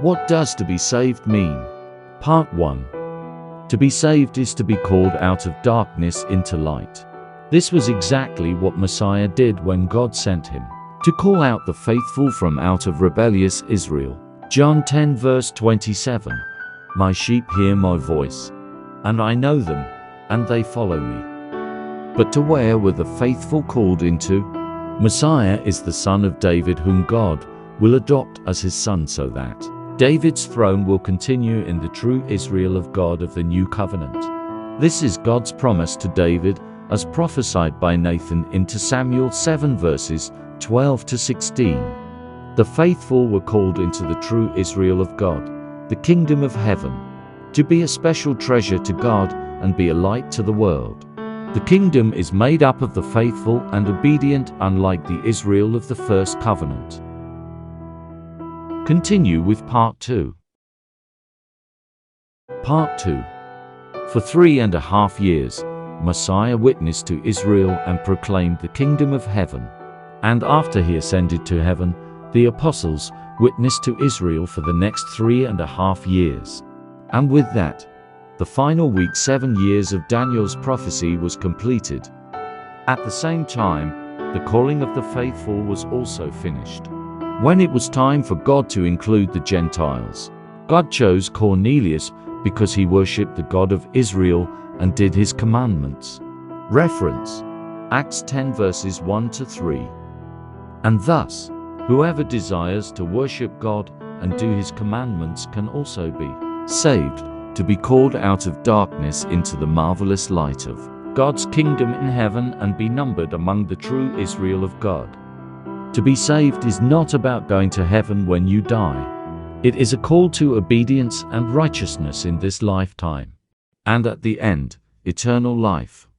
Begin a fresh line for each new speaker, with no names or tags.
What does to be saved mean? Part 1. To be saved is to be called out of darkness into light. This was exactly what Messiah did when God sent him, to call out the faithful from out of rebellious Israel. John 10 verse 27. My sheep hear my voice, and I know them, and they follow me. But to where were the faithful called into? Messiah is the son of David, whom God will adopt as his son, so that David's throne will continue in the true Israel of God of the new covenant. This is God's promise to David as prophesied by Nathan in 2 Samuel 7 verses 12 to 16. The faithful were called into the true Israel of God, the kingdom of heaven, to be a special treasure to God and be a light to the world. The kingdom is made up of the faithful and obedient, unlike the Israel of the first covenant. Continue with Part 2. Part 2. For 3.5 years, Messiah witnessed to Israel and proclaimed the kingdom of heaven. And after he ascended to heaven, the apostles witnessed to Israel for the next 3.5 years. And with that, the final week 7 years of Daniel's prophecy was completed. At the same time, the calling of the faithful was also finished. When it was time for God to include the Gentiles, God chose Cornelius because he worshipped the God of Israel and did his commandments. Reference: Acts 10 verses 1 to 3. And thus, whoever desires to worship God and do his commandments can also be saved, to be called out of darkness into the marvelous light of God's kingdom in heaven and be numbered among the true Israel of God. To be saved is not about going to heaven when you die. It is a call to obedience and righteousness in this lifetime, and at the end, eternal life.